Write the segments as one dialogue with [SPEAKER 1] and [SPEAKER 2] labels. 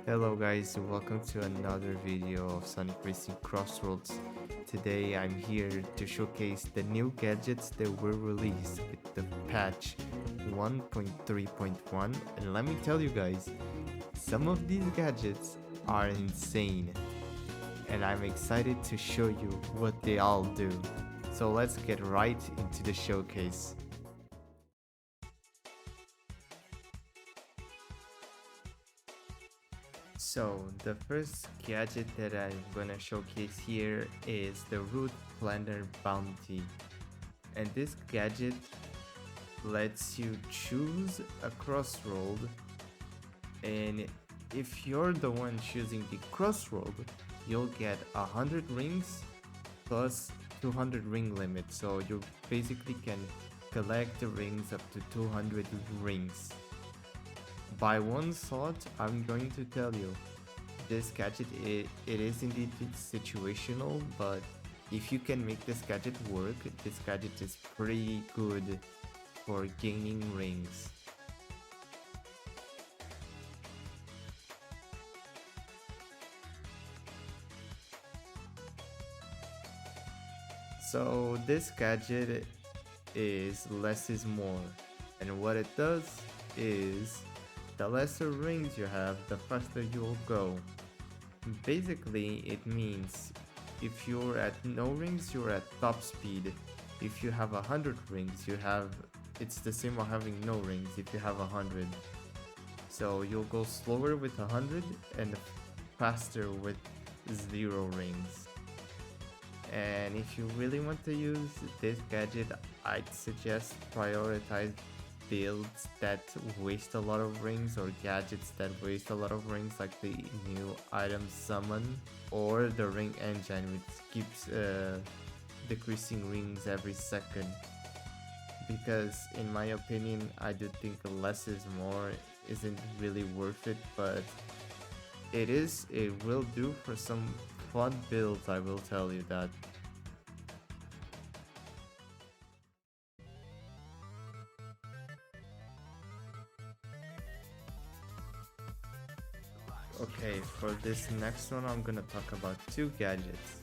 [SPEAKER 1] Hello guys, welcome to another video of Sonic Racing CrossWorlds. Today I'm here to showcase the new gadgets that were released with the patch 1.3.1, and let me tell you guys, some of these gadgets are insane and I'm excited to show you what they all do. So let's get right into the showcase. So the first gadget that I'm gonna showcase here is the Root Planner Bounty, and this gadget lets you choose a crossroad, and if you're the one choosing the crossroad, you'll get 100 rings plus 200 ring limit, so you basically can collect the rings up to 200 rings. By one thought, I'm going to tell you, this gadget, it is indeed situational, but if you can make this gadget work, this gadget is pretty good for gaining rings. So this gadget is less is more, and what it does is the lesser rings you have, the faster you'll go. Basically, it means if you're at no rings, you're at top speed. If you have 100 rings, it's the same as having no rings if you have 100. So you'll go slower with 100 and faster with 0 rings. And if you really want to use this gadget, I'd suggest prioritize builds that waste a lot of rings, or gadgets that waste a lot of rings, like the new item summon or the ring engine, which keeps decreasing rings every second. Because in my opinion, I do think less is more isn't really worth it, but it will do for some fun builds, I will tell you that. Okay, for this next one I'm gonna talk about two gadgets,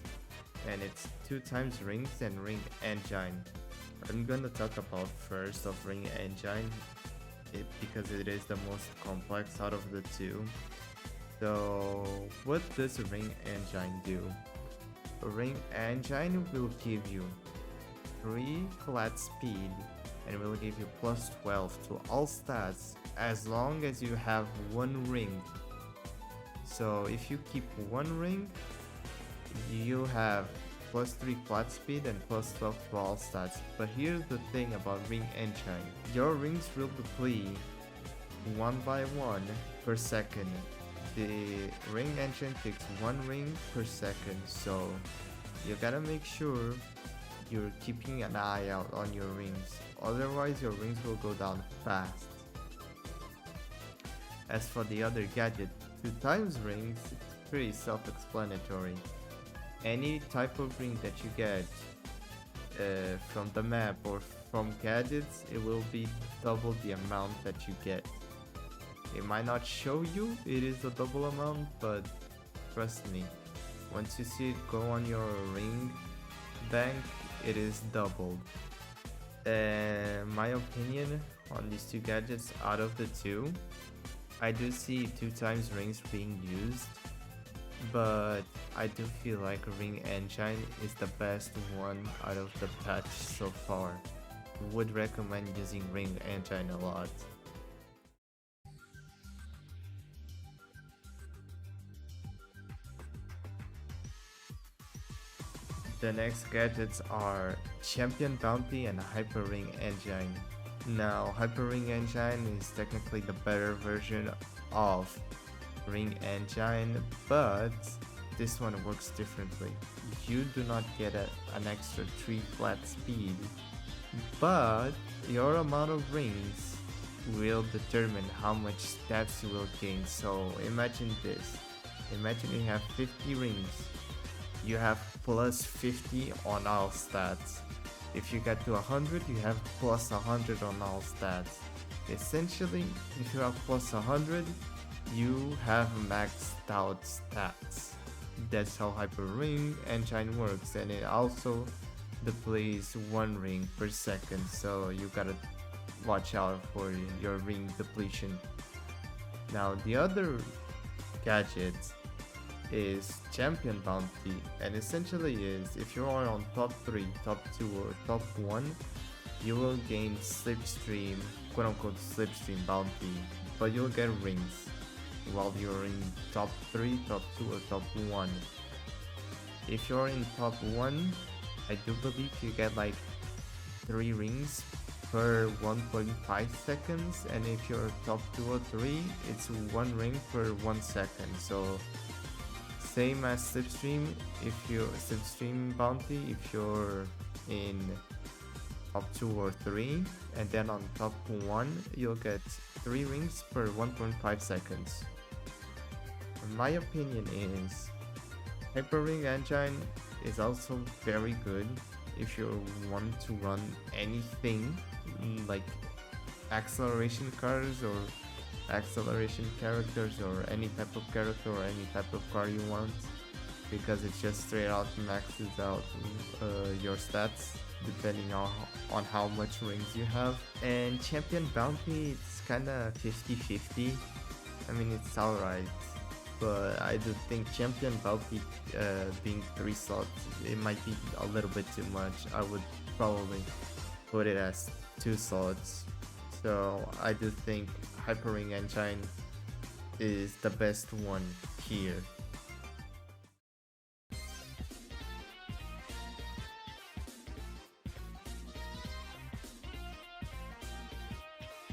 [SPEAKER 1] and it's 2 times rings and ring engine. I'm gonna talk about first of ring engine because it is the most complex out of the two. So what does ring engine do? Ring engine will give you 3 flat speed and will give you plus 12 to all stats as long as you have 1 ring. So if you keep 1 ring, you have plus 3 flat speed and plus 12 to all stats. But here's the thing about ring engine. Your rings will deplete 1 by 1 per second. The ring engine takes 1 ring per second, so you gotta make sure you're keeping an eye out on your rings. Otherwise your rings will go down fast. As for the other gadget, 2 times rings, it's pretty self-explanatory. Any type of ring that you get from the map or from gadgets, it will be double the amount that you get. It might not show you it is a double amount, but trust me, once you see it go on your ring bank, it is doubled. My opinion on these 2 gadgets, out of the 2, I do see 2 times rings being used, but I do feel like ring engine is the best one out of the patch so far. Would recommend using ring engine a lot. The next gadgets are Champion Bounty and Hyper Ring Engine. Now, Hyper Ring Engine is technically the better version of Ring Engine, but this one works differently. You do not get an extra 3 flat speed, but your amount of rings will determine how much stats you will gain. So imagine this. Imagine you have 50 rings. You have plus 50 on all stats. If you get to 100, you have plus 100 on all stats. Essentially, if you have plus 100, you have maxed out stats. That's how Hyper Ring Engine works, and it also depletes 1 ring per second, so you gotta watch out for your ring depletion. Now the other gadget is Champion Bounty, and essentially is if you are on top 3, top 2 or top 1, you will gain slipstream, quote unquote slipstream bounty, but you'll get rings while you're in top 3, top 2 or top 1. If you're in top 1, I do believe you get like 3 rings per 1.5 seconds, and if you're top 2 or 3, it's 1 ring per 1 second. So same as slipstream, if you're slipstream bounty, if you're in top 2 or 3, and then on top 1 you'll get 3 rings per 1.5 seconds. My opinion is Hyper Ring Engine is also very good if you want to run anything like acceleration cars or acceleration characters or any type of character or any type of car you want, because it just straight out maxes out your stats depending on how much rings you have. And Champion Bounty, it's kinda 50-50. I mean, it's alright, but I do think Champion Bounty being 3 slots, it might be a little bit too much. I would probably put it as 2 slots. So I do think Hyper Ring Engine is the best one here.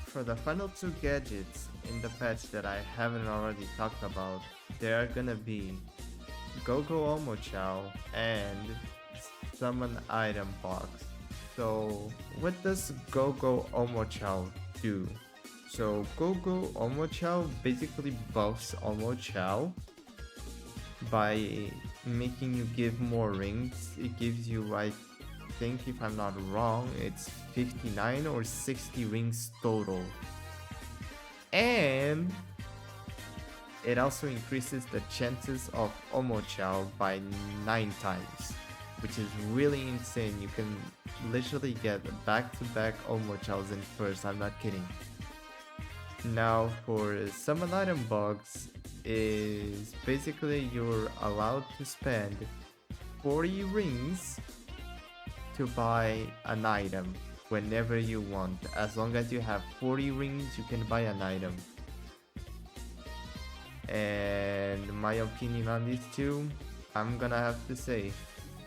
[SPEAKER 1] For the final 2 gadgets in the patch that I haven't already talked about, there are gonna be Go-Go Omochao and Summon Item Box. So what does Go-Go Omochao do? So Go-Go Omochao basically buffs Omochao by making you give more rings. It gives you, I think if I'm not wrong, it's 59 or 60 rings total. And it also increases the chances of Omochao by 9 times, which is really insane. You can literally get back-to-back Omochaos in first, I'm not kidding. Now for Summon Item Box is basically you're allowed to spend 40 rings to buy an item whenever you want. As long as you have 40 rings, you can buy an item. And my opinion on these two, I'm gonna have to say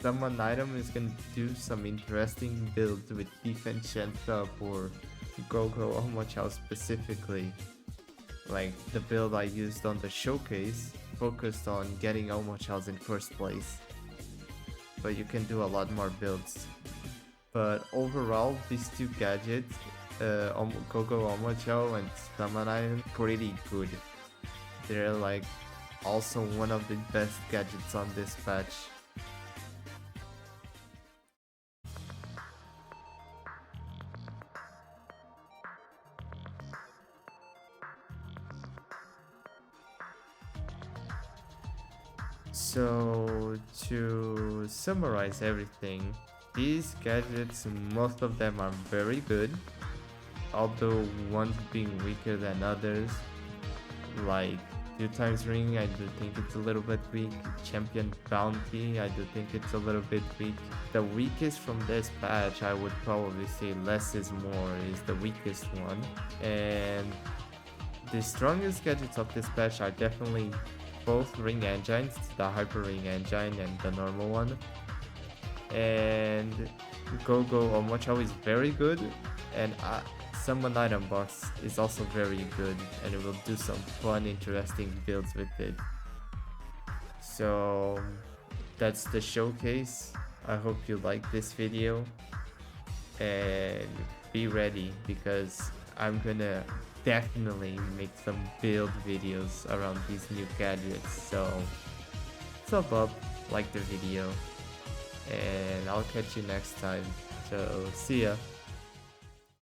[SPEAKER 1] Summon Item is gonna do some interesting builds with defense chance up or Go-Go Omochao specifically. Like the build I used on the showcase focused on getting Omochaos in first place, but you can do a lot more builds. But overall, these 2 gadgets, Go-Go Omochao and Summon Item, pretty good. They're like also one of the best gadgets on this patch. So to summarize everything, these gadgets, most of them are very good, although ones being weaker than others. Like 2 times ring, I do think it's a little bit weak. Champion Bounty, I do think it's a little bit weak. The weakest from this patch, I would probably say less is more is the weakest one. And the strongest gadgets of this patch are definitely both ring engines, the Hyper Ring Engine and the normal one. And Go-Go Omochao is very good, and Summon Item Box is also very good, and it will do some fun, interesting builds with it. So that's the showcase. I hope you like this video, and be ready because I'm gonna definitely make some build videos around these new gadgets. So sub up, like the video, and I'll catch you next time. So see ya.